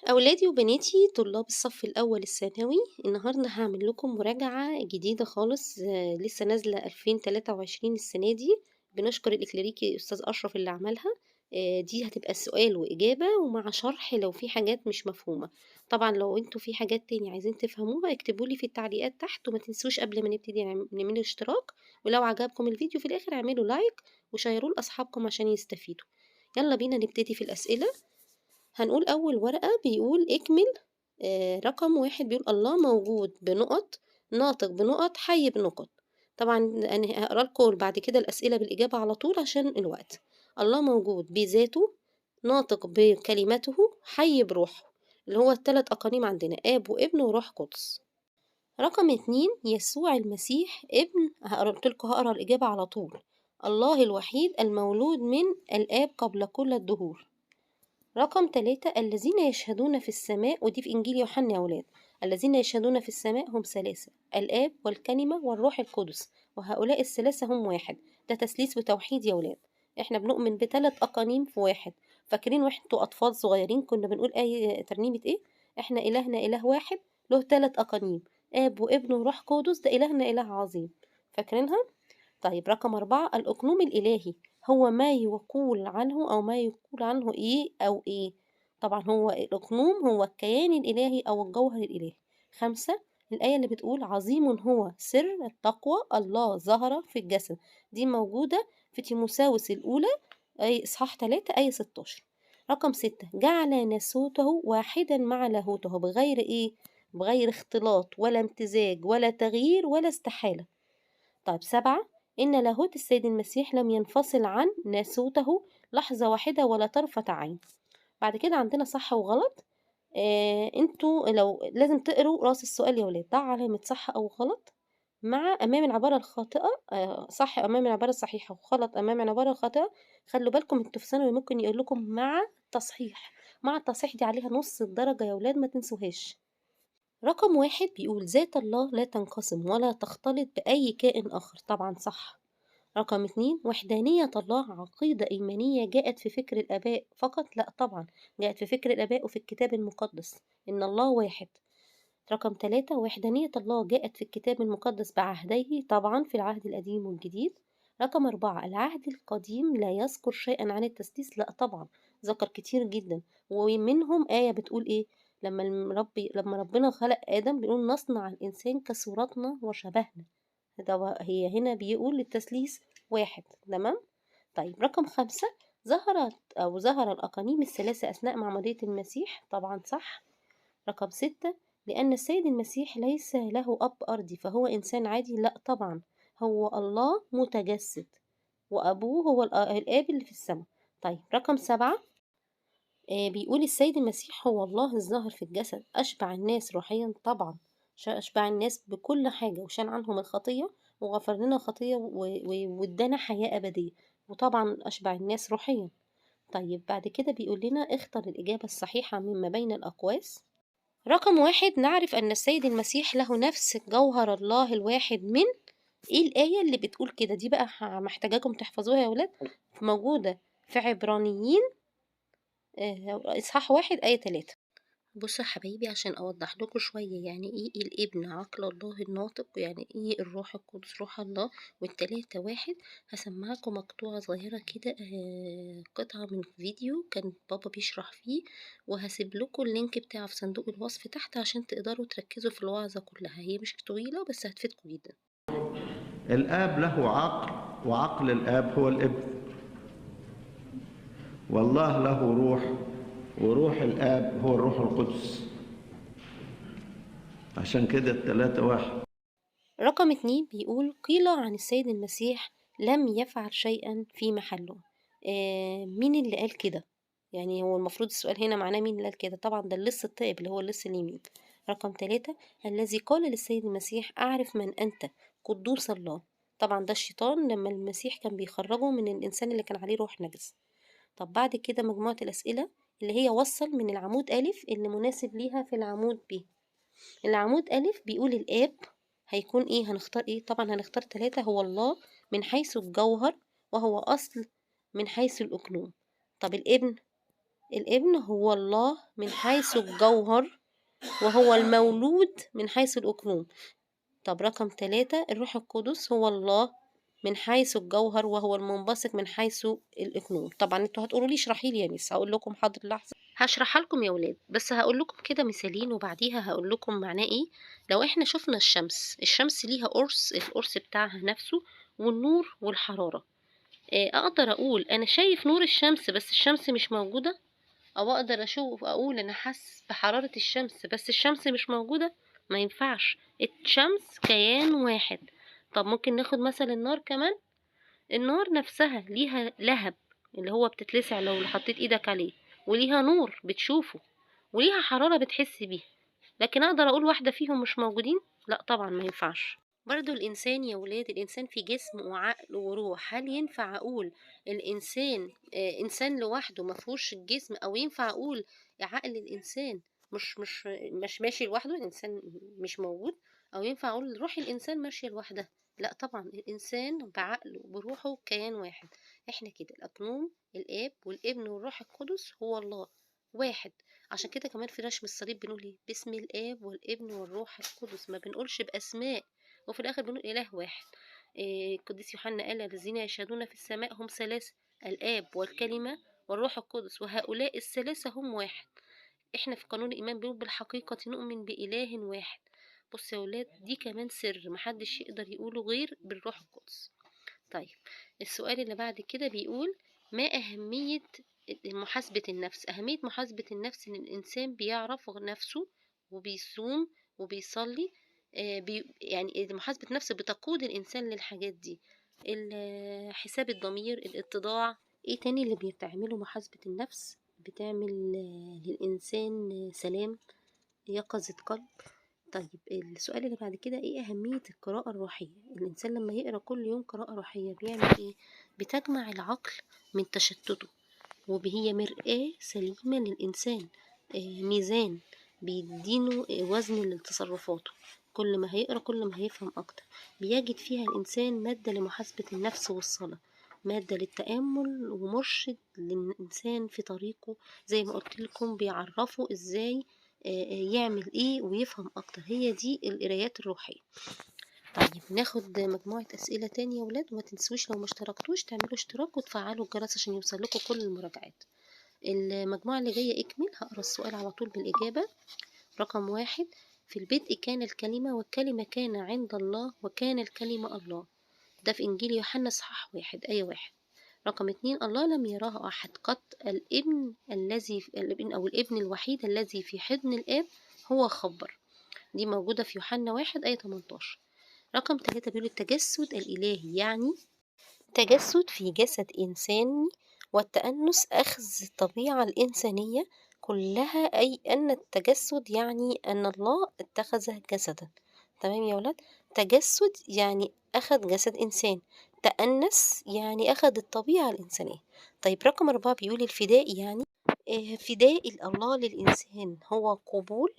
أولادي وبناتي طلاب الصف الأول الثانوي، النهاردة هاعمل لكم مراجعة جديدة خالص لسه نازلة 2023 السنة دي، بنشكر الإكليريكي أستاذ أشرف اللي عملها. دي هتبقى سؤال وإجابة ومع شرح لو في حاجات مش مفهومة. طبعًا لو أنتم في حاجات تاني عايزين تفهموها اكتبوا لي في التعليقات تحت، وما تنسوش قبل ما نبتدي نعملوا اشتراك، ولو عجبكم الفيديو في الآخر اعملوا لايك وشيروه لأصحابكم عشان يستفيدوا. يلا بينا نبتدي في الأسئلة. هنقول أول ورقة بيقول اكمل. رقم 1 بيقول الله موجود بنقط، ناطق بنقط، حي بنقط. طبعًا أنا هاقرا لكم بعد كده الأسئلة بالإجابة على طول عشان الوقت. الله موجود بذاته، ناطق بكلمته، حي بروحه، اللي هو ال3 أقانيم عندنا آب وابن وروح قدس. رقم 2 يسوع المسيح ابن قُلت لكم هاقرا الإجابة على طول. الله الوحيد المولود من الآب قبل كل الدهور. رقم 3 الذين يشهدون في السماء، ودي في إنجيل يوحنا يا ولاد. الذين يشهدون في السماء هم ثلاثة، الآب والكلمة والروح القدس، وهؤلاء الثلاثة هم واحد. ده تثليث وتوحيد يا ولاد. احنا بنؤمن ب3 أقانيم في واحد. فاكرين وانتوا أطفال صغيرين كنا بنقول ترنيمة ايه؟ احنا إلهنا إله واحد له 3 أقانيم، آب وابن وروح قدس، ده إلهنا إله عظيم. فاكرينها؟ طيب رقم 4 الأقنوم الإلهي هو ما يقول عنه أو ما يقول عنه إيه أو إيه. طبعا هو الأقنوم هو الكيان الإلهي أو الجوهر الإلهي. 5 الآية اللي بتقول عظيم هو سر التقوى الله ظهر في الجسد، دي موجودة في تيموساوس الأولى أي إصحاح 3 آية 16. رقم 6 جعل ناسوته واحدا مع لاهوته بغير إيه؟ بغير اختلاط ولا امتزاج ولا تغيير ولا استحالة. طيب 7 إن لاهوت السيد المسيح لم ينفصل عن ناسوته لحظة واحدة ولا طرفة عين. بعد كده عندنا صح وغلط. انتوا لو لازم تقروا راس السؤال يا ولاد، ضع علامة صح أو غلط مع أمام العبارة الخاطئة. صح أمام العبارة الصحيحة وغلط أمام العبارة الخاطئة. خلوا بالكم انتوا في ثانوي ممكن يقول لكم مع تصحيح. مع التصحيح دي عليها نص الدرجة يا ولاد، ما تنسوهاش. رقم 1 بيقول ذات الله لا تنقسم ولا تختلط بأي كائن آخر، طبعا صح. رقم 2 وحدانية الله عقيدة إيمانية جاءت في فكر الآباء فقط، لا طبعا جاءت في فكر الآباء وفي الكتاب المقدس إن الله واحد. رقم 3 وحدانية الله جاءت في الكتاب المقدس بعهديه، طبعا في العهد القديم والجديد. رقم 4 العهد القديم لا يذكر شيئا عن التثليث، لا طبعا ذكر كتير جدا، ومنهم آية بتقول إيه؟ لما ربنا خلق آدم بيقول نصنع الإنسان كصورتنا وشبهنا. هي هنا بيقول التثليث واحد. تمام. طيب رقم 5 ظهر الأقانيم الثلاثة أثناء معمودية المسيح، طبعا صح. رقم 6 لأن السيد المسيح ليس له أب أرضي فهو إنسان عادي، لا طبعا هو الله متجسد، وأبوه هو الآب اللي في السماء. طيب رقم 7 بيقول السيد المسيح هو الله الظاهر في الجسد، أشبع الناس روحيا، طبعا أشبع الناس بكل حاجة وشال عنهم الخطية وغفر لنا خطية وادانا حياة أبدية، وطبعا أشبع الناس روحيا. طيب بعد كده بيقول لنا اختر الإجابة الصحيحة مما بين الأقواس. رقم 1 نعرف أن السيد المسيح له نفس جوهر الله الواحد من إيه الآية اللي بتقول كده؟ دي بقى محتاجاكم تحفظوها يا ولاد. موجودة في عبرانيين إصحاح 1 آية 3. بصوا يا حبايبي عشان أوضح لكم شوية يعني إيه الابن عقل الله الناطق، يعني إيه الروح القدس روح الله، والتلاتة واحد. هسمعكم مقطوعة صغيرة كده، قطعة من فيديو كان بابا بيشرح فيه، وهسيب لكم اللينك بتاعه في صندوق الوصف تحت عشان تقدروا تركزوا في الوعظة كلها، هي مش طويلة بس هتفيدكم جدا. الآب له عقل، وعقل الآب هو الابن، والله له روح، وروح الآب هو الروح القدس، عشان كده التلاتة واحد. رقم 2 بيقول قيل عن السيد المسيح لم يفعل شيئا في محله. مين اللي قال كده؟ يعني هو المفروض السؤال هنا معناه مين اللي قال كده؟ طبعا ده اللص الطائب اللي هو اللص اليمين. رقم 3 الذي قال للسيد المسيح أعرف من أنت قدوس الله. طبعا ده الشيطان لما المسيح كان بيخرجه من الإنسان اللي كان عليه روح نجس. طب بعد كده مجموعة الأسئلة اللي هي وصل من العمود ألف اللي مناسب ليها في العمود ب. العمود ألف بيقول الآب هيكون إيه؟ هنختار إيه؟ طبعا هنختار 3 هو الله من حيث الجوهر وهو أصل من حيث الأكنوم. طب الابن الابن هو الله من حيث الجوهر، وهو المولود من حيث الأكنوم. طب رقم 3، الروح القدس هو الله من حيث الجوهر، وهو المنبثق من حيث الإكنوم. طبعا انتوا هتقولوا لي اشرحي لي يا ميس، هقول لكم حاضر لحظة هشرحها لكم يا ولاد، بس هقول لكم كده مثالين وبعديها هقول لكم معناه ايه. لو احنا شفنا الشمس ليها قرص، القرص بتاعها نفسه والنور والحرارة. اقدر اقول انا شايف نور الشمس بس الشمس مش موجودة، او اقدر اشوف اقول انا حاسس بحرارة الشمس بس الشمس مش موجودة. ما ينفعش، الشمس كيان واحد. طب ممكن ناخد مثلا النار كمان، النار نفسها ليها لهب اللي هو بتتلسع لو حطيت ايدك عليه، وليها نور بتشوفه، وليها حرارة بتحس بيها. لكن اقدر اقول واحدة فيهم مش موجودين؟ لا طبعا ما ينفعش. برضو الإنسان يا ولاد، الإنسان في جسم وعقل وروح. هل ينفع أقول الإنسان إنسان لوحده ما فيهوش الجسم، أو ينفع أقول عقل الإنسان مش ماشي لوحده، الإنسان مش موجود، أو ينفع أقول روح الإنسان ماشية لوحدها؟ لا طبعا، الإنسان بعقله بروحه كيان واحد. إحنا كده الأقنوم، الآب والابن والروح القدس هو الله واحد. عشان كده كمان في رسم الصليب بنقول ايه؟ باسم الآب والابن والروح القدس، ما بنقولش بأسماء، وفي الآخر بنقول إله واحد. القديس يوحنا قال الذين يشهدون في السماء هم ثلاثة، الآب والكلمة والروح القدس، وهؤلاء الثلاثة هم واحد. احنا في قانون الإيمان بنقول بالحقيقة نؤمن بإله واحد. بص يا ولاد، دي كمان سر محدش يقدر يقوله غير بالروح القدس. طيب السؤال اللي بعد كده بيقول ما أهمية محاسبة النفس؟ أهمية محاسبة النفس إن الإنسان بيعرف نفسه وبيصوم وبيصلي. يعني محاسبة النفس بتقود الإنسان للحاجات دي. حساب الضمير، الاتضاع. ايه تاني اللي بتعمله محاسبة النفس؟ بتعمل للإنسان سلام، يقظة قلب. طيب السؤال اللي بعد كده ايه أهمية القراءة الروحية؟ الإنسان لما يقرأ كل يوم قراءة روحية بيعمل ايه؟ بتجمع العقل من تشتته، وهي مرآة سليمة للإنسان، ميزان بيدينه وزن لتصرفاته. كل ما هيقرأ كل ما هيفهم أكتر. بيجد فيها الإنسان مادة لمحاسبة النفس والصلاة، مادة للتأمل، ومرشد للإنسان في طريقه. زي ما قلت لكم بيعرفه إزاي يعمل إيه ويفهم أكتر. هي دي القرايات الروحية. طيب ناخد مجموعة أسئلة تانية يا ولاد، وما تنسوش لو مشتركتوش تعملوا اشتراك وتفعلوا الجرس عشان يوصل لكم كل المراجعات. المجموعة اللي جاية اكمل، هقرا السؤال على طول بالإجابة. رقم 1، في البدء كان الكلمة والكلمة كان عند الله وكان الكلمة الله. ده في إنجيل يوحنا صحاح 1 آية 1. رقم 2، الله لم يراه أحد قط، الابن الوحيد الذي في حضن الآب هو خبر. دي موجودة في يوحنا 1 آية 18. رقم 3 بيقول التجسد الإلهي، يعني تجسد في جسد إنساني، والتأنس أخذ الطبيعة الإنسانية كلها، أي أن التجسد يعني أن الله اتخذ جسدا. تمام يا ولاد؟ تجسد يعني أخذ جسد إنسان، تأنس يعني أخذ الطبيعة الإنسانية. طيب رقم 4 بيقول الفداء، يعني فداء الله للإنسان هو قبول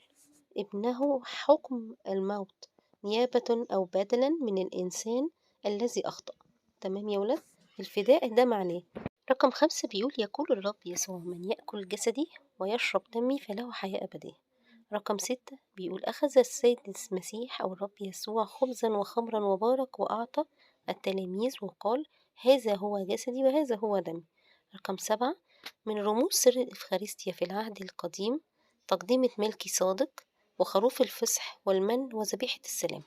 ابنه حكم الموت نيابة أو بدلا من الإنسان الذي أخطأ. تمام يا ولاد؟ الفداء ده معناه. رقم 5 بيقول يقول الرب يسوع من يأكل جسدي ويشرب دمي فله حياة أبدية. رقم 6 بيقول أخذ السيد المسيح أو الرب يسوع خبزا وخمرا وبارك وأعطى التلاميذ وقال هذا هو جسدي وهذا هو دمي. رقم 7 من رموز سر الإفخارستيا في العهد القديم تقديمة ملكي صادق وخروف الفصح والمن وذبيحة السلام.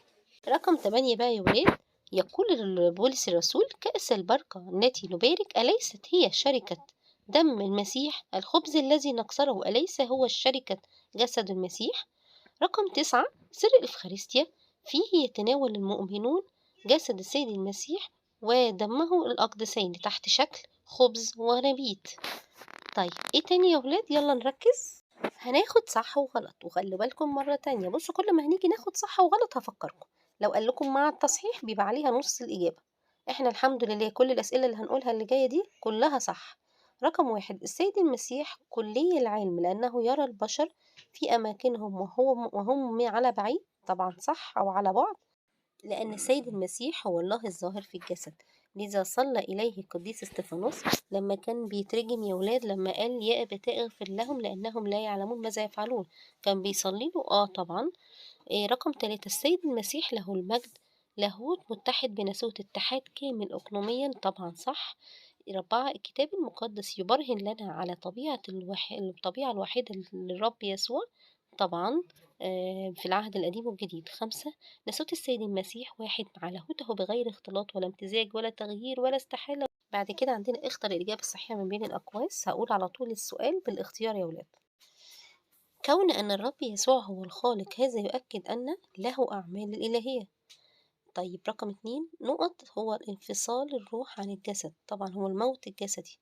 رقم 8 بقى يا ولاد، يقول بولس الرسول كأس البركة التي نبارك أليست هي شركة دم المسيح؟ الخبز الذي نكسره أليس هو الشركة جسد المسيح؟ رقم 9 سر الإفخارستيا فيه يتناول المؤمنون جسد السيد المسيح ودمه الأقدسين تحت شكل خبز ونبيت. طيب ايه تاني يا ولاد؟ يلا نركز. هناخد صح وغلط، وخلوا بالكم مرة تانية، بصوا كل ما هنيجي ناخد صح وغلط هفكركم. لو قال لكم مع التصحيح بيبقى عليها نص الإجابة. احنا الحمد لله كل الأسئلة اللي هنقولها اللي جاية دي كلها صح. رقم 1 السيد المسيح كلي العلم لأنه يرى البشر في أماكنهم وهم على بعيد. طبعا صح، أو على بعد، لأن السيد المسيح هو الله الظاهر في الجسد. لذا صلى إليه القديس استفانوس لما كان بيترجم يا ولاد، لما قال يا أبتاه اغفر لهم لأنهم لا يعلمون ماذا يفعلون، كان بيصلي له طبعا. رقم 3، السيد المسيح له المجد لاهوت متحد بناسوت اتحاد كامل أقنوميا، طبعا صح. 4، الكتاب المقدس يبرهن لنا على الطبيعة الوحيدة للرب يسوع، طبعا في العهد القديم والجديد. 5، ناسوت السيد المسيح واحد مع لاهوته بغير اختلاط ولا امتزاج ولا تغيير ولا استحالة. بعد كده عندنا اختر الإجابة الصحيحة من بين الأقواس. هقول على طول السؤال بالاختيار يا ولاد. كون أن الرب يسوع هو الخالق هذا يؤكد أن له أعمال الإلهية. طيب رقم 2 نقط، هو انفصال الروح عن الجسد، طبعا هو الموت الجسدي.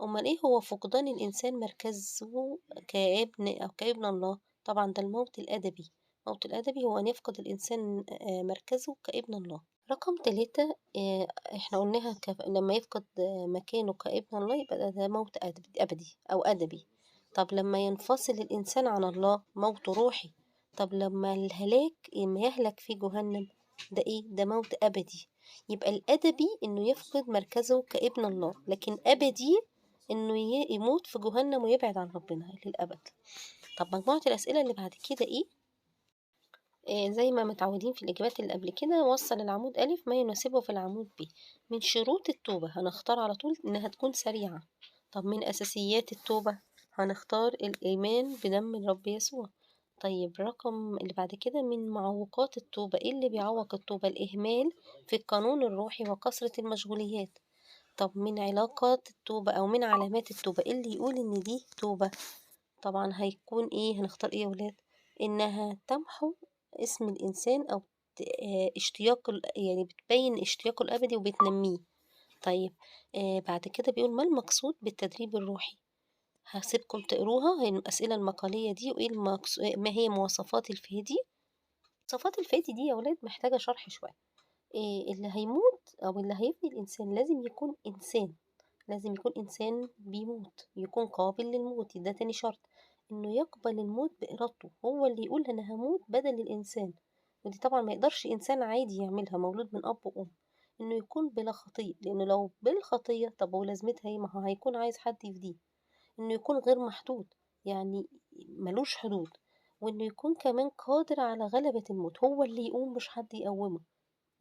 أمال إيه هو فقدان الإنسان مركزه كابن أو كابن الله؟ طبعا ده الموت الأدبي. الموت الأدبي هو أن يفقد الإنسان مركزه كابن الله. رقم 3 احنا قلناها لما يفقد مكانه كابن الله يبقى ده موت أبدي أو أدبي. طب لما ينفصل الإنسان عن الله موت روحي. طب لما لما يهلك في جهنم ده إيه؟ ده موت أبدي. يبقى الأدبي إنه يفقد مركزه كابن الله، لكن أبدي إنه يموت في جهنم ويبعد عن ربنا للأبد. طب مجموعة الأسئلة اللي بعد كده إيه؟ زي ما متعودين في الإجابات اللي قبل كده، وصل العمود ألف ما يناسبه في العمود ب. من شروط التوبة هنختار على طول إنها تكون سريعة. طب من أساسيات التوبة هنختار الإيمان بدم الرب يسوع. طيب رقم اللي بعد كده، من معوقات التوبة إيه اللي بيعوق التوبة؟ الإهمال في القانون الروحي وكثرة المشغوليات. طب من علاقات التوبة أو من علامات التوبة إيه اللي يقول إن دي توبة؟ طبعا هيكون إيه، هنختار إيه يا ولاد؟ إنها تمحو اسم الإنسان أو يعني بتبين اشتياقه الأبدي وبتنميه. طيب بعد كده بيقول ما المقصود بالتدريب الروحي؟ هسيبكم تقروها، هي الأسئلة المقالية دي، وإيه ما هي مواصفات الفادي؟ مواصفات الفادي دي يا ولاد محتاجة شرح شوية. اللي هيموت أو اللي هيفدي الإنسان لازم يكون إنسان، لازم يكون إنسان بيموت، يكون قابل للموت، ده تاني شرط. إنه يقبل الموت بإرادته، هو اللي يقول أنا هموت بدل الإنسان، ودي طبعا ما يقدرش إنسان عادي يعملها مولود من أب وأم. إنه يكون بلا خطية، لأنه لو بالخطية طب ولازمتها إيه؟ ما هو هيكون عايز حد يفديه. إنه يكون غير محدود، يعني ملوش حدود. وإنه يكون كمان قادر على غلبة الموت، هو اللي يقوم مش حد يقومه.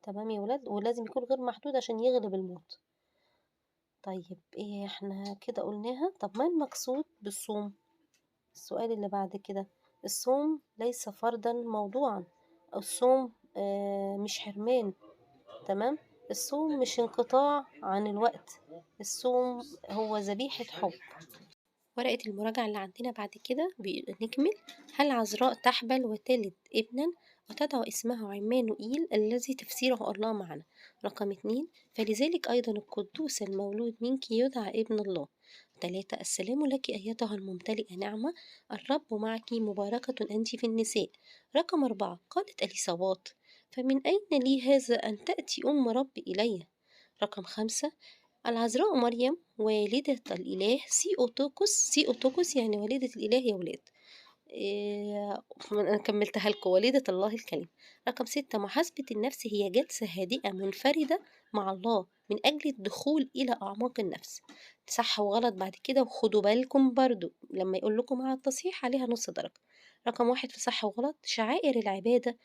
تمام يا ولاد، ولازم يكون غير محدود عشان يغلب الموت. طيب إيه احنا كده قلناها. طب ما المقصود بالصوم؟ السؤال اللي بعد كده، الصوم ليس فرضا موضوعا، الصوم مش حرمان. تمام، الصوم مش انقطاع عن الوقت، الصوم هو ذبيحة حب. ورقة المراجعة اللي عندنا بعد كده نكمل. هل عذراء تحبل وتلد ابنا وتدعو اسمه عمانوئيل الذي تفسيره الله معنا؟ رقم 2، فلذلك أيضا القدوس المولود منك يدعى ابن الله. 3، السلام لك أيتها الممتلئة نعمة، الرب معك مباركة أنت في النساء. رقم 4، قالت أليصابات فمن أين لي هذا أن تأتي أم رب إلي؟ رقم 5، العذراء مريم والدة الإله سيوتوكوس يعني والدة الإله يا ولاد. أنا كملتها لكم، والدة الله الكلمة. رقم 6، محاسبة النفس هي جلسة هادئة منفردة مع الله من أجل الدخول إلى أعماق النفس. صح وغلط بعد كده، وخدوا بالكم برضو لما يقول لكم مع التصحيح عليها نص درجة. رقم 1 في صح وغلط، شعائر العبادة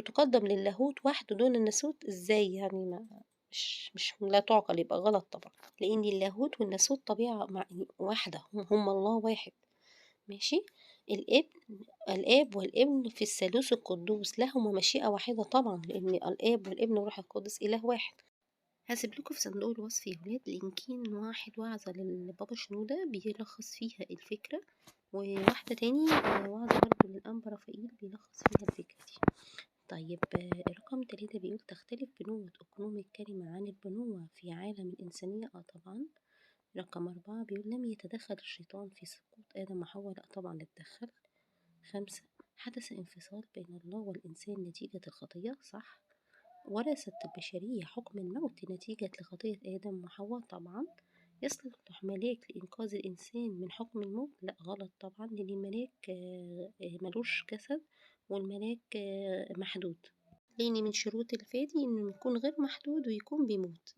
تقدم للاهوت وحده دون الناسوت، ازاي يعني؟ ما مش لا تعقل، يبقى غلط طبعا، لان اللاهوت والناسوت طبيعة واحدة، هم الله واحد. ماشي. الاب والابن في الثالوث القدوس لهما مشيئة واحدة طبعا، لان الاب والابن والروح القدس اله واحد. هسيب لكم في صندوق الوصف يا ولاد لينكين، واحد وعظة للبابا شنودة بيلخص فيها الفكرة، وواحدة تاني وعظة برضه للأنبا رافائيل بيلخص فيها الفكرة دي. طيب رقم 3 بيقول تختلف بنوة أقنوم الكلمة عن البنوة في عالم الإنسانية طبعا. رقم 4 بيقول لم يتدخل الشيطان في سقوط آدم وحواء، لأ طبعا اتدخل. 5، حدث انفصال بين الله والإنسان نتيجة الخطية، صح. ورثت البشرية حكم الموت نتيجة لخطية آدم وحواء، طبعا. يصلح الملاك لإنقاذ الإنسان من حكم الموت، لأ غلط طبعا، لأن الملاك ملوش جسد والملاك محدود. لأن من شروط الفادي إنه يكون غير محدود ويكون بيموت،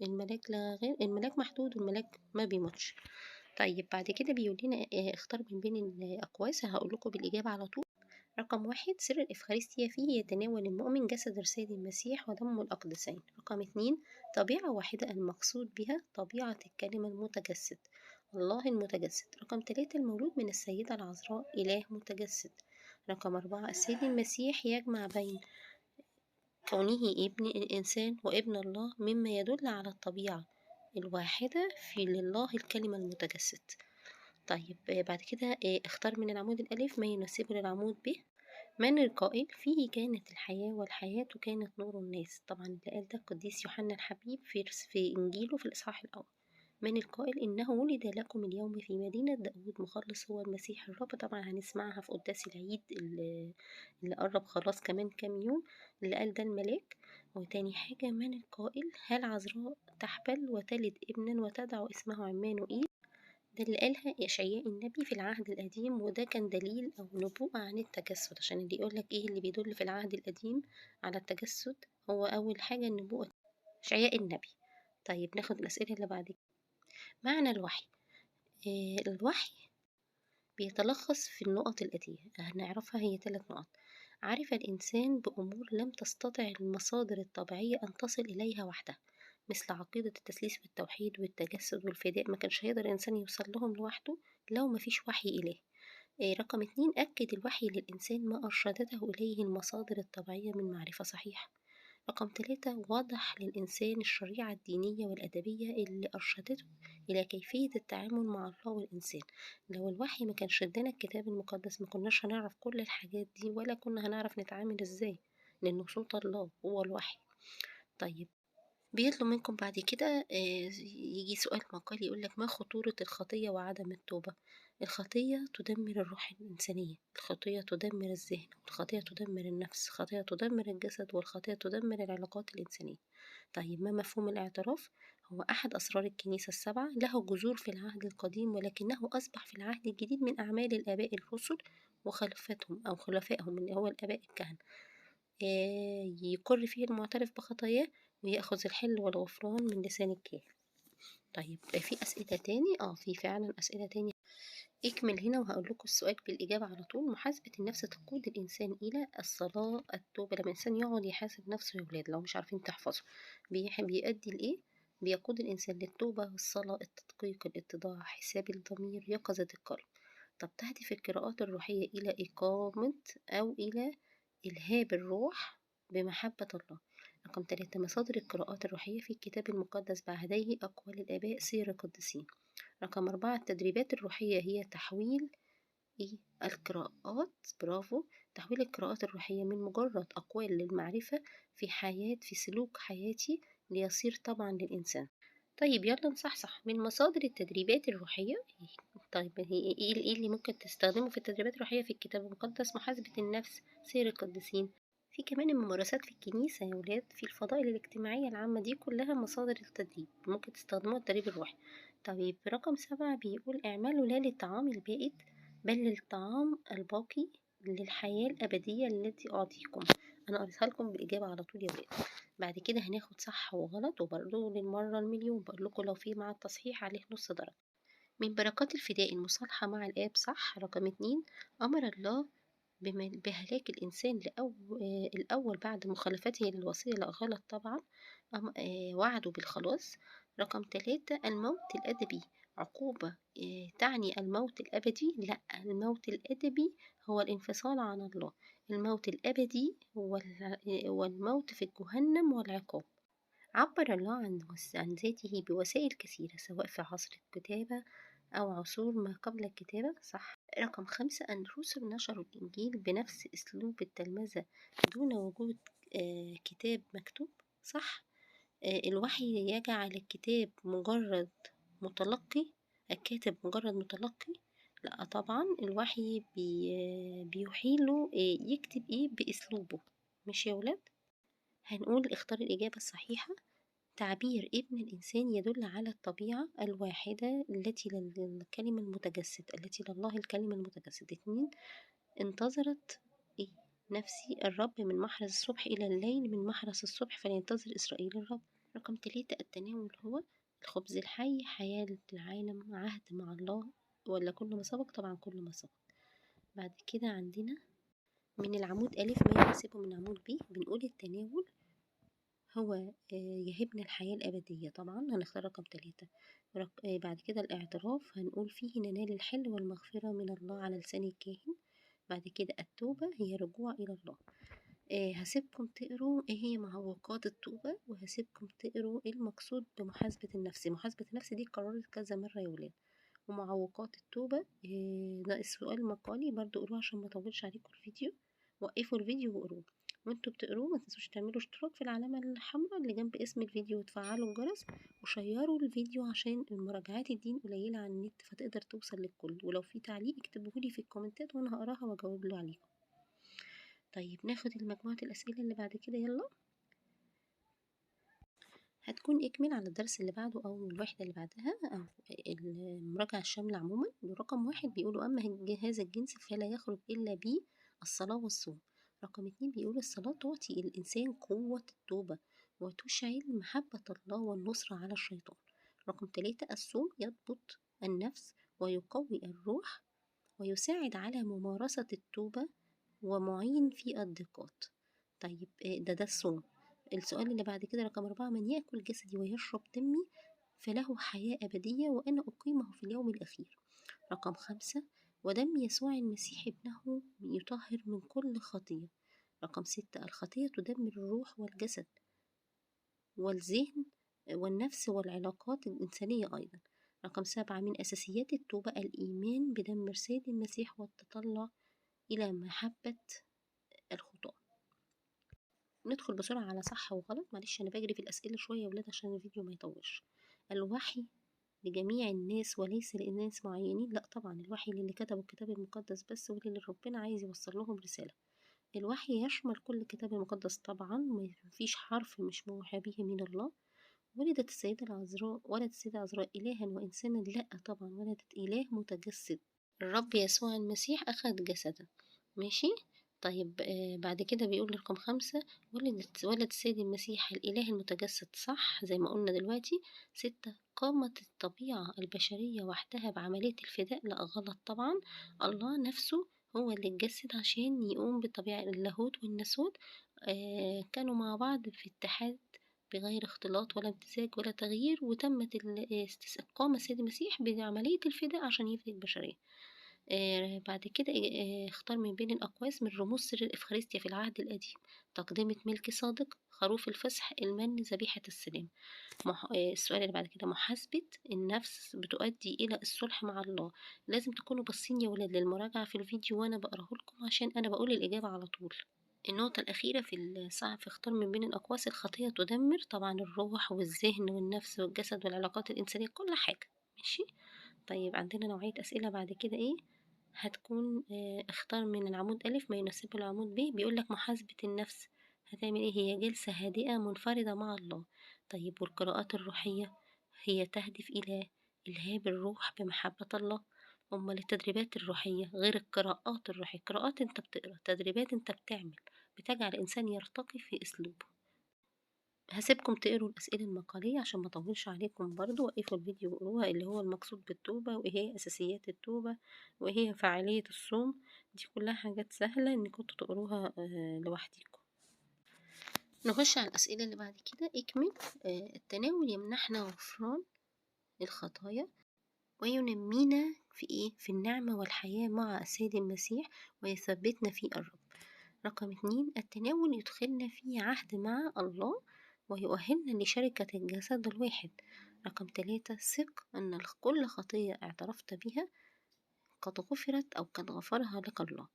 الملاك محدود والملاك ما بيموتش. طيب بعد كده بيقول لنا اختار من بين الأقواس، هقول لكم بالإجابة على طول. رقم 1 سر الإفخارستيا فيه يتناول المؤمن جسد رسالة المسيح ودمه الأقدسين. رقم 2 طبيعة واحدة المقصود بها طبيعة الكلمة المتجسد، الله المتجسد. رقم 3 المولود من السيدة العذراء إله متجسد. رقم 4 السيد المسيح يجمع بين كونه ابن الإنسان وابن الله، مما يدل على الطبيعة الواحدة في لله الكلمة المتجسد. طيب بعد كده اختار من العمود الألف ما يناسبه للعمود ب. من القائل فيه كانت الحياة والحياة كانت نور الناس؟ طبعا اللي قال ده القديس يوحنا الحبيب في إنجيله في الإصحاح الأول. من القائل إنه ولد لكم اليوم في مدينة داود مخلص هو المسيح الرب؟ طبعا هنسمعها في قداس العيد اللي قرب خلاص كمان كام يوم. اللي قال ده الملاك. وتاني حاجة من القائل هل عذراء تحبل وتلد ابنا وتدعو اسمه عمانوئيل؟ ده اللي قالها إشعياء النبي في العهد القديم، وده كان دليل أو نبوءة عن التجسد. عشان اللي يقولك إيه اللي بيدل في العهد القديم على التجسد، هو أول حاجة النبوءة إشعياء النبي. طيب ناخد الأسئلة اللي بعد كده. معنى الوحي. الوحي بيتلخص في النقط الآتية هنعرفها، هي 3 نقط. عرف الإنسان بأمور لم تستطع المصادر الطبيعية أن تصل إليها وحدها، مثل عقيدة التثليث والتوحيد والتجسد والفداء، ما كانش هيقدر الإنسان يوصل لهم لوحده لو مفيش وحي إلهي. رقم 2 أكد الوحي للإنسان ما أرشدته إليه المصادر الطبيعية من معرفة صحيحة. رقم 3 وضح للإنسان الشريعة الدينية والأدبية اللي أرشدته إلى كيفية التعامل مع الله والإنسان. لو الوحي ما كانش ادانا الكتاب المقدس ما كناش هنعرف كل الحاجات دي، ولا كنا هنعرف نتعامل إزاي، لأنه صوت الله هو الوحي. طيب بيطلب منكم بعد كده يجي سؤال مقالي يقولك ما خطورة الخطية وعدم التوبة؟ الخطية تدمر الروح الإنسانية، الخطية تدمر الذهن، الخطية تدمر النفس، الخطية تدمر الجسد، والخطية تدمر العلاقات الإنسانية. طيب ما مفهوم الاعتراف؟ هو أحد أسرار الكنيسة السبعة، له جذور في العهد القديم ولكنه أصبح في العهد الجديد من أعمال الآباء الرسل وخلفتهم أو خلفائهم اللي هو الآباء الكهنة. يقر فيه المعترف بخطاياه ويأخذ الحل والغفران من لسان الكاهن. طيب في أسئلة تاني؟ في فعلا أسئلة تاني. اكمل هنا وهقول لكم السؤال بالإجابة على طول. محاسبة النفس تقود الإنسان إلى الصلاة التوبة. لما الإنسان يقعد يحاسب نفسه يا ولاد لو مش عارفين تحفظوا بيؤدي لإيه؟ بيقود الإنسان للتوبة والصلاة، التدقيق، الاتضاع، حساب الضمير، يقظة القلب. طب تهدف القراءات الروحية إلى إقامة أو إلى إلهاب الروح بمحبة الله. رقم 3 مصادر القراءات الروحية في الكتاب المقدس بعديه أقوال الآباء سير القديسين. رقم 4 التدريبات الروحية هي تحويل القراءات، برافو، تحويل القراءات الروحية من مجرد أقوال للمعرفة في سلوك حياتي ليصير طبعا للإنسان. طيب يلا نصحصح من مصادر التدريبات الروحية. طيب إيه اللي ممكن تستخدمه في التدريبات الروحية في الكتاب المقدس؟ محاسبة النفس، سير القديسين، في كمان الممارسات في الكنيسة يا ولاد، في الفضائل الاجتماعية العامة، دي كلها مصادر التدريب ممكن تستخدموها التدريب الروحي. طيب رقم 7 بيقول اعملوا لا للطعام البائد بل للطعام الباقي للحياة الأبدية التي أعطيكم. أنا قريتها لكم بالإجابة على طول يا ولاد. بعد كده هناخد صح وغلط، وبرضه للمرة المليون بقول لكم لو في مع التصحيح عليه نص درجة. من بركات الفداء المصالحة مع الآب، صح. رقم 2 أمر الله بهلاك الإنسان الأول بعد مخالفته للوصية، لا غلط طبعا. وعده بالخلاص. رقم 3 الموت الأدبي عقوبة تعني الموت الأبدي؟ لا، الموت الأدبي هو الانفصال عن الله. الموت الأبدي هو الموت في جهنم والعقاب. عبر الله عن ذاته بوسائل كثيرة سواء في عصر الكتابة أو عصور ما قبل الكتابة، صح. رقم 5 أن الرسل نشروا الإنجيل بنفس أسلوب التلمذة دون وجود كتاب مكتوب، صح. الوحي يجعل الكتاب مجرد متلقي، الكاتب مجرد متلقي؟ لا طبعا، الوحي بيحيله يكتب بأسلوبه. مش يا ولاد؟ هنقول اختار الإجابة الصحيحة. تعبير ابن الإنسان يدل على الطبيعة الواحدة التي للكلمة المتجسد، التي لله الكلمة المتجسد. 2 انتظرت نفسي الرب من محرس الصبح إلى الليل، من محرس الصبح فلينتظر إسرائيل الرب. رقم 3 التناول هو الخبز الحي، حياة العالم، عهد مع الله، ولا كل ما سبق؟ طبعا كل ما سبق. بعد كده عندنا من العمود ألف ما يناسبه من عمود ب، بنقول التناول هو يهبنا الحياة الأبدية، طبعا هنختار رقم 3. بعد كده الاعتراف هنقول فيه ننال الحل والمغفرة من الله على لسان الكاهن. بعد كده التوبة هي رجوع إلى الله. هسيبكم تقروا ايه هي معوقات التوبة، وهسيبكم تقروا ايه المقصود بمحاسبة النفس. محاسبة النفس دي قررت كذا مرة يا ولاد. ومعوقات التوبة ده السؤال المقالي برضو قروه عشان ما اطولش عليكم الفيديو. وقفوا الفيديو وقروه. وانتوا بتقروه ما تنسوش تعملوا اشتراك في العلامة الحمراء اللي جنب اسم الفيديو وتفعلوا الجرس وشيروا الفيديو عشان المراجعات الدين قليلة على النت فتقدر توصل للكل. ولو في تعليق اكتبوهولي في الكومنتات وانا هقراها واجاوب له عليكم. طيب ناخد المجموعة الأسئلة اللي بعد كده يلا. هتكون إكمال على الدرس اللي بعده أو الوحدة اللي بعدها أو المراجعة الشاملة عموما. رقم 1 بيقولوا أما هذا الجنس فلا يخرج إلا بالصلاة والصوم. رقم 2 بيقول الصلاة تعطي الإنسان قوة التوبة وتشعل محبة الله والنصرة على الشيطان. رقم 3 الصوم يضبط النفس ويقوي الروح ويساعد على ممارسة التوبة ومعين في الضيقات. طيب ده الصوم. السؤال اللي بعد كده رقم 4 من يأكل جسدي ويشرب دمي فله حياة أبدية وأنا أقيمه في اليوم الأخير. رقم 5 ودم يسوع المسيح ابنه يطهر من كل خطية. رقم 6 الخطية تدمر الروح والجسد والذهن والنفس والعلاقات الإنسانية أيضا. رقم 7 من أساسيات التوبة الإيمان بدم مرساد المسيح والتطلع إلى محبة الخطاة. ندخل بسرعة على صح وغلط. معلش أنا بجري في الأسئلة شوية يا ولاد عشان الفيديو ما يطولش. الوحي لجميع الناس وليس لناس معينين؟ لا طبعا الوحي للي كتبوا الكتاب المقدس بس وللي ربنا عايز يوصل لهم رسالة. الوحي يشمل كل الكتاب المقدس طبعا، مفيش حرف مش موحى به من الله. ولدت السيدة العذراء، ولدت السيدة العذراء إلها وإنسانا؟ لا طبعا ولدت إله متجسد. الرب يسوع المسيح أخذ جسدا. ماشي. طيب بعد كده بيقول رقم 5 ولد السيد المسيح الإله المتجسد، صح زي ما قلنا دلوقتي. 6 قامت الطبيعة البشرية وحدها بعملية الفداء؟ لا غلط طبعا. الله نفسه هو اللي اتجسد عشان يقوم بطبيعة اللاهوت والناسوت. كانوا مع بعض في اتحاد بغير اختلاط ولا امتزاج ولا تغيير، وتمت قام السيد المسيح بعملية الفداء عشان يفدي البشرية. بعد كده اختار من بين الأقواس من رموز سر الإفخارستيا في العهد القديم. تقدمة ملك صادق، خروف الفصح، المن، ذبيحة السلام. السؤال اللي بعد كده محاسبة النفس بتؤدي إلى الصلح مع الله. لازم تكونوا باصين يا ولاد للمراجعة في الفيديو وأنا بقراه لكم عشان أنا بقول الإجابة على طول. النقطة الأخيرة في الصعب في اختار من بين الأقواس، الخطية تدمر طبعا الروح والذهن والنفس والجسد والعلاقات الإنسانية كل حاجة. ماشي. طيب عندنا نوعية أسئلة بعد كده إيه هتكون اختار من العمود ألف ما يناسبه العمود ب. بيقولك محاسبة النفس هتعمل إيه؟ هي جلسة هادئة منفردة مع الله. طيب والقراءات الروحية هي تهدف إلى إلهاب الروح بمحبة الله. أمال التدريبات الروحية غير القراءات الروحية. قراءات أنت بتقرأ، تدريبات أنت بتعمل بتجعل الإنسان يرتقي في أسلوبه. هسيبكم تقروا الأسئلة المقالية عشان ما اطولش عليكم برضو. وقفوا الفيديو وقروها اللي هو المقصود بالتوبة وايه هي أساسيات التوبة وايه هي فعالية الصوم. دي كلها حاجات سهلة ان كنتوا تقروها لوحديكم. نخش على الأسئلة اللي بعد كده. اكمل. التناول يمنحنا غفران الخطايا وينمينا في ايه؟ في النعمة والحياة مع السيد المسيح ويثبتنا في الرب. رقم 2 التناول يدخلنا في عهد مع الله ويؤهلنا لشركة الجسد الواحد. رقم 3 ثق أن كل خطية اعترفت بها قد غفرت أو قد غفرها لك الله.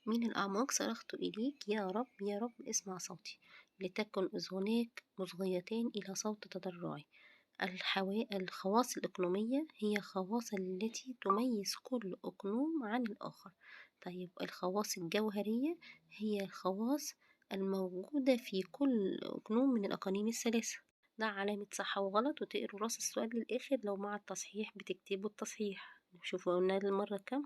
من الأعماق صرخت إليك يا رب يا رب اسمع صوتي، لتكن أذناك مصغيتان إلى صوت تضرعي. الخواص الإقنومية هي خواص التي تميز كل أقنوم عن الآخر. طيب الخواص الجوهرية هي الخواص الموجودة في كل أقنوم من الأقانيم الثلاثة. ده علامة صح وغلط، وتقروا راس السؤال للآخر لو مع التصحيح بتكتبوا التصحيح. شوفوا قلنا المرة كم.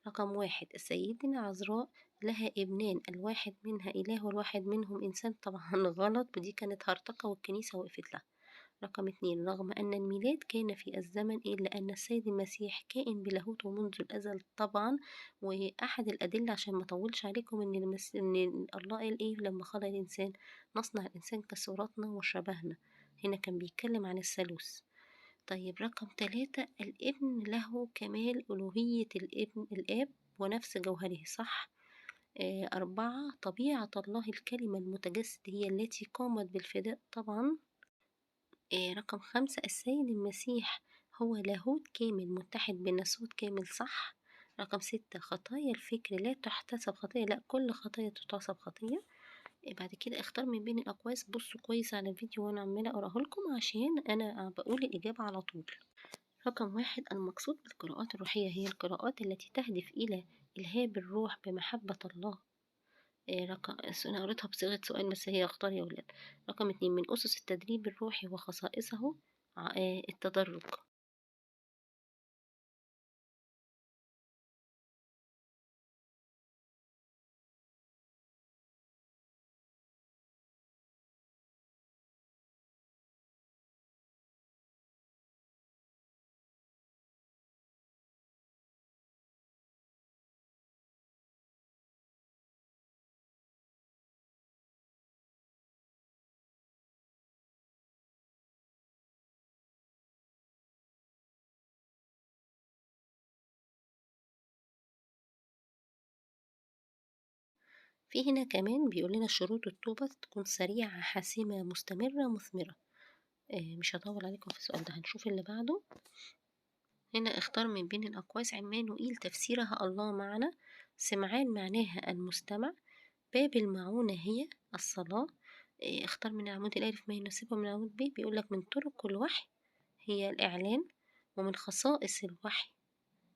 رقم 1 السيدة العذراء لها ابنان الواحد منها إله والواحد منهم إنسان، طبعا غلط، ودي كانت هرطقة والكنيسة وقفت لها. رقم 2، رغم أن الميلاد كان في الزمن إلا أن السيد المسيح كائن بلاهوته منذ الأزل طبعا. وأحد الأدلة عشان ما أطولش عليكم إن الله قال إيه لما خلق الإنسان: نصنع الإنسان كصورتنا وشبهنا. هنا كان بيتكلم عن الثالوث. طيب رقم 3، الابن له كمال ألوهية الآب ونفس جوهره، صح. 4، طبيعة الله الكلمة المتجسد هي التي قامت بالفداء طبعا. رقم 5، السيد المسيح هو لاهوت كامل متحد بناسوت كامل، صح. رقم 6، خطايا الفكر لا تحتسب خطية، لا، كل خطية تحتسب خطية. بعد كده اختار من بين الأقواس، بصوا كويس على الفيديو وأنا عمالة أقراه لكم عشان أنا بقول الإجابة على طول. رقم 1، المقصود بالقراءات الروحية هي القراءات التي تهدف إلى إلهاب الروح بمحبة الله. أنا قريتها بصيغة سؤال بس هي اختار يا ولاد. رقم 2، من أسس التدريب الروحي وخصائصه التدرج. في هنا كمان بيقول لنا شروط التوبة تكون سريعة حاسمة مستمرة مثمرة. مش هطول عليكم في السؤال ده، هنشوف اللي بعده. هنا اختار من بين الأقواس عمانوئيل تفسيرها الله معنا. سمعان معناها المستمع. باب المعونة هي الصلاة. اختار من العمود الألف ما يناسبه من العمود ب. بيقولك من طرق الوحي هي الإعلان، ومن خصائص الوحي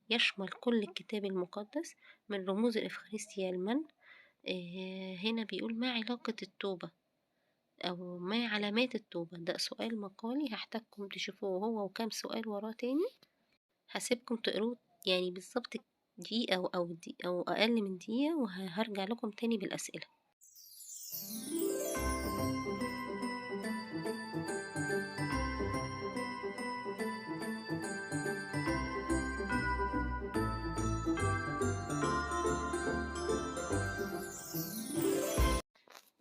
يشمل كل الكتاب المقدس. من رموز الإفخارستيا المن. هنا بيقول ما علاقة التوبة أو ما علامات التوبة، ده سؤال مقالي هحتاجكم تشوفوه هو وكام سؤال وراه تاني. هسيبكم تقروه يعني بالظبط دقيقة أو أقل من دقيقة، وهرجع لكم تاني بالأسئلة.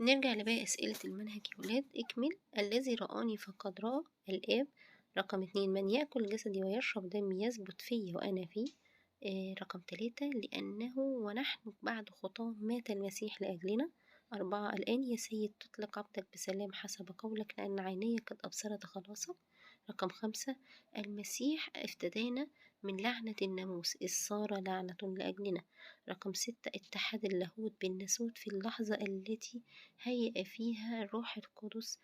نرجع لباقي أسئلة المنهج يا ولاد. اكمل. الذي رآني فقد رأى الآب. رقم 2، من يأكل جسدي ويشرب دمي يثبت فيه وأنا فيه. رقم 3، لأنه ونحن بعد خطاه مات المسيح لأجلنا. 4، الآن يا سيد تطلق عبدك بسلام حسب قولك لأن عيني قد أبصرت خلاصك. رقم 5، المسيح افتدانا من لعنة الناموس إذ صار لعنة لأجلنا. رقم 6، اتحاد اللاهوت بالناسوت في اللحظة التي هيأ فيها الروح القدس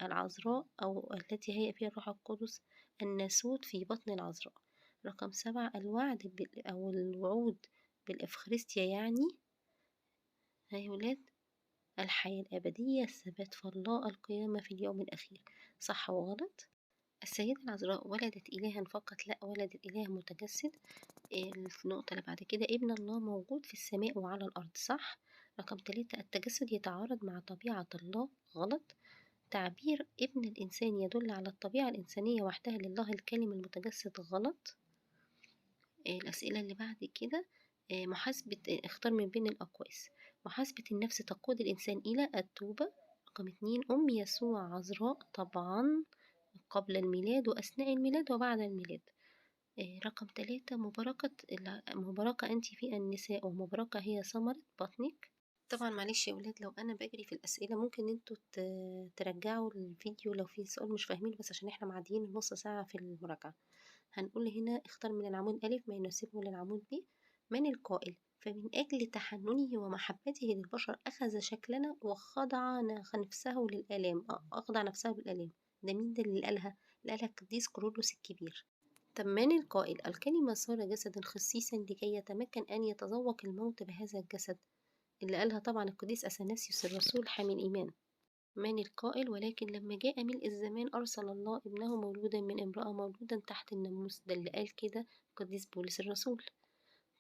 العذراء، أو التي هيأ فيها الروح القدس الناسوت في بطن العذراء. رقم 7، الوعد أو الوعود بالإفخارستيا يعني يا ولاد الحياة الأبدية، الثبات في الله، القيامة في اليوم الأخير، صح وغلط. السيدة العذراء ولدت إلها فقط؟ لا، ولدت إله متجسد. النقطة اللي بعد كده، ابن الله موجود في السماء وعلى الأرض، صح. رقم 3، التجسد يتعارض مع طبيعة الله، غلط. تعبير ابن الإنسان يدل على الطبيعة الإنسانية وحدها لله الكلم المتجسد، غلط. الأسئلة اللي بعد كده، محاسبة، اختار من بين الأقواس. محاسبة النفس تقود الإنسان إلى التوبة. رقم 2، أم يسوع عذراء طبعا قبل الميلاد وأثناء الميلاد وبعد الميلاد. رقم 3، مباركة أنت في النساء ومباركة هي ثمرة بطنك. طبعا معلش يا ولاد لو أنا بجري في الأسئلة ممكن انتوا ترجعوا الفيديو لو في سؤال مش فاهمين، بس عشان احنا معديين النص ساعة في المراجعة. هنقول هنا اختار من العمود ألف ما يناسبه للعمود ب. من القائل فمن أجل تحننه ومحبته للبشر أخذ شكلنا وخضع نفسه للآلام، أخضع نفسه للآلام. ده مين ده اللي قالها؟ اللي قالها القديس كورولوس الكبير. طب من القائل الكلمة صار جسدا خصيصا لكي يتمكن أن يتذوق الموت بهذا الجسد؟ اللي قالها طبعا القديس أثناسيوس الرسول حامي الإيمان. من القائل ولكن لما جاء ملء الزمان أرسل الله ابنه مولودا من امرأة مولودا تحت الناموس؟ ده اللي قال كده القديس بولس الرسول.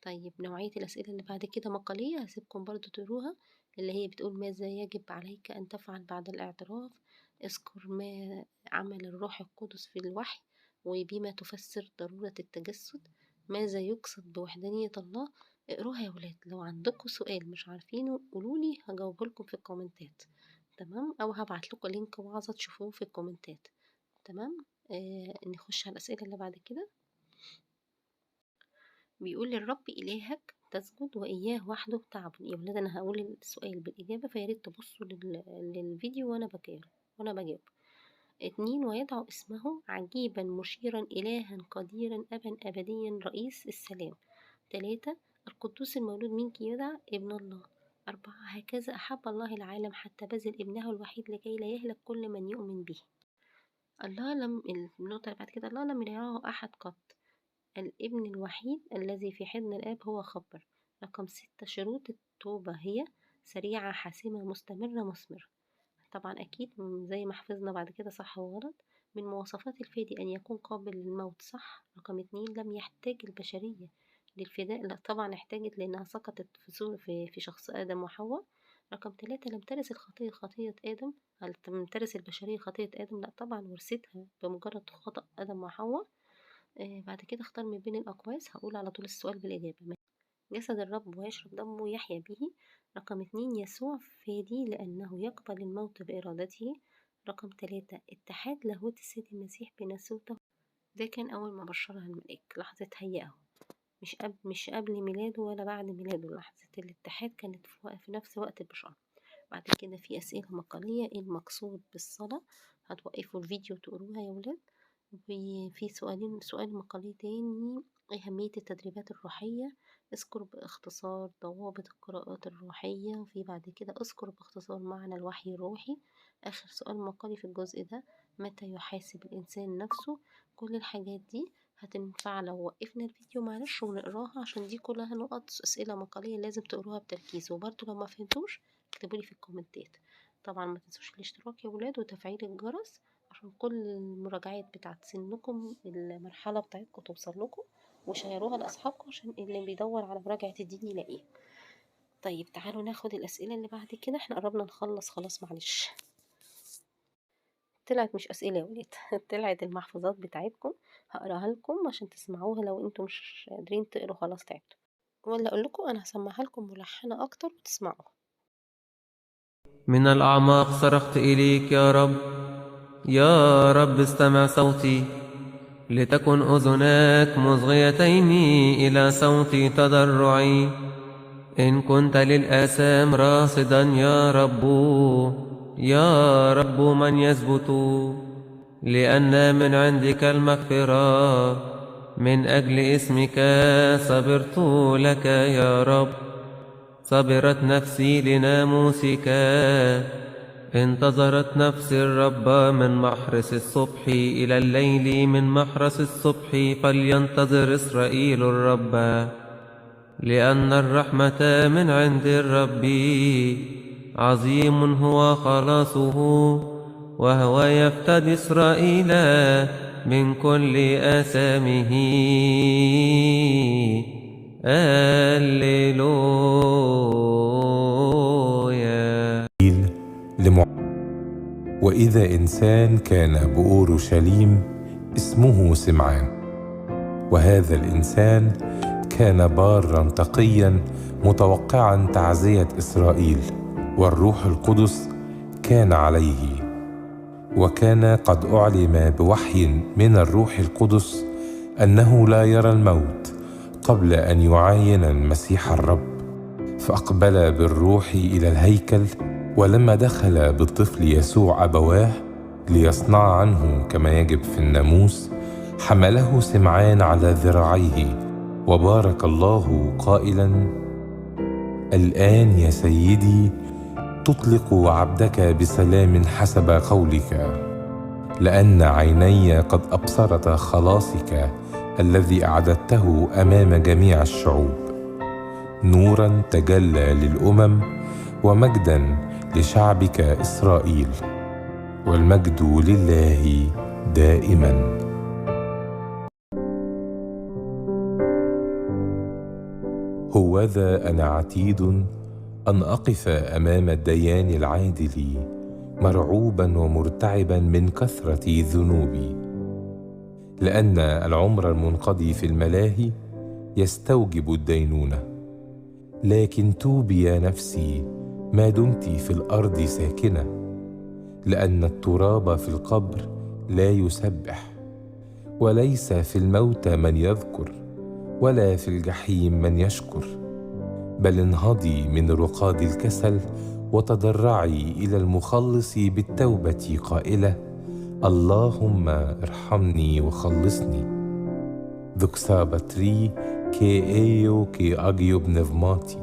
طيب نوعية الأسئلة اللي بعد كده مقالية، هسيبكم برضو تقروها، اللي هي بتقول ماذا يجب عليك أن تفعل بعد الاعتراف، اذكر ما عمل الروح القدس في الوحي وبما تفسر ضرورة التجسد، ماذا يقصد بوحدانية الله. اقروها يا ولاد، لو عندكم سؤال مش عارفينه قولولي هجاوب لكم في الكومنتات، تمام، أو هبعت لكم لينك وعظة تشوفوه في الكومنتات، تمام. نخش على الأسئلة اللي بعد كده. بيقول للرب إلهك تسجد وإياه وحده تعبد. يا ولاد أنا هقول السؤال بالإجابة، فياريت تبصوا للفيديو وأنا بجاوب. 2 ويدعو اسمه عجيبا مشيرا إلها قديرا أبا أبديا رئيس السلام. 3 القدوس المولود منك يدعى ابن الله. 4 هكذا أحب الله العالم حتى بذل ابنه الوحيد لكي لا يهلك كل من يؤمن به. النقطة اللي بعد كده، الله لم يراه أحد قط، الابن الوحيد الذي في حضن الآب هو خبر. رقم 6 شروط التوبة هي سريعة حاسمة مستمرة مثمرة. طبعا أكيد زي ما حفظنا بعد كده صح وغلط. من مواصفات الفادي أن يكون قابل للموت، صح. رقم 2 لم يحتاج البشرية للفداء، لا طبعا احتاجت لأنها سقطت في شخص آدم وحواء. رقم 3 لم ترث الخطية خطية آدم، هل لم ترث البشرية خطية آدم؟ لا طبعا ورثتها بمجرد خطأ آدم وحواء. بعد كده اختار من بين الأقواس، هقول على طول السؤال بالإجابة. جسد الرب ويشرب دمه يحيا به. رقم 2 يسوع فادي لأنه يقبل الموت بإرادته. رقم 3 اتحاد لاهوت السيد المسيح بناسوته، ده كان أول ما بشرها الملاك لحظة هيئه، مش قبل ميلاده ولا بعد ميلاده، لحظة الاتحاد كانت في نفس وقت البشارة. بعد كده في أسئلة مقالية، ايه المقصود بالصلاة، هتوقفوا الفيديو تقروها يا ولاد. وفي سؤال مقالي تاني، أهمية التدريبات الروحية، اذكر باختصار ضوابط القراءات الروحية. وفي بعد كده اذكر باختصار معنى الوحي الروحي. آخر سؤال مقالي في الجزء ده، متى يحاسب الإنسان نفسه. كل الحاجات دي هتنفع لو وقفنا الفيديو معلش ونقراها، عشان دي كلها نقط أسئلة مقالية لازم تقروها بتركيز، وبرضه لو ما فهمتوش اكتبولي في الكومنتات. طبعا ما تنسوش الاشتراك يا ولاد وتفعيل الجرس عشان كل المراجعات بتاعت سنكم المرحلة بتاعتكم توصل لكم، وشيروها لأصحابكم عشان اللي بيدور على مراجعة الدين يلاقيها. طيب تعالوا ناخد الأسئلة اللي بعد كده، احنا قربنا نخلص خلاص معلش. طلعت مش أسئلة يا ولاد طلعت المحفوظات بتاعتكم، هقراها لكم عشان تسمعوها لو انتم مش قادرين تقروا خلاص تعبتوا، ولا أقول لكم أنا هسمعها لكم ملحنة أكتر وتسمعوها. من الأعماق صرخت إليك يا رب، يا رب استمع صوتي، لتكن أذناك مصغيتين إلى صوت تضرعي. إن كنت للآثام راصدا يا رب من يثبت؟ لأن من عندك المغفرة، من أجل اسمك صبرت لك يا رب. صبرت نفسي لناموسك، انتظرت نفسي الرب من محرس الصبح إلى الليل. من محرس الصبح فلينتظر إسرائيل الرب، لأن الرحمة من عند الرب، عظيم هو خلاصه، وهو يفتدي إسرائيل من كل آثامه. هللويا. وإذا إنسان كان بأورشليم اسمه سمعان، وهذا الإنسان كان بارا تقيا متوقعا تعزية إسرائيل، والروح القدس كان عليه، وكان قد أعلم بوحي من الروح القدس أنه لا يرى الموت قبل أن يعاين المسيح الرب. فأقبل بالروح إلى الهيكل، ولما دخل بالطفل يسوع أبواه ليصنع عنه كما يجب في الناموس، حمله سمعان على ذراعيه وبارك الله قائلا: الآن يا سيدي تطلق عبدك بسلام حسب قولك، لأن عيني قد أبصرت خلاصك الذي أعددته أمام جميع الشعوب، نورا تجلى للأمم ومجدا لشعبك إسرائيل، والمجد لله دائما. هوذا أنا عتيد أن أقف أمام الديان العادل مرعوبا ومرتعبا من كثرة ذنوبي، لأن العمر المنقضي في الملاهي يستوجب الدينونة. لكن توبي يا نفسي ما دمت في الأرض ساكنة، لأن التراب في القبر لا يسبح، وليس في الموت من يذكر، ولا في الجحيم من يشكر. بل انهضي من رقاد الكسل وتضرعي إلى المخلص بالتوبة قائلة: اللهم ارحمني وخلصني. Δοξα Πατρί και Υιό και Άγιο Πνεύματι,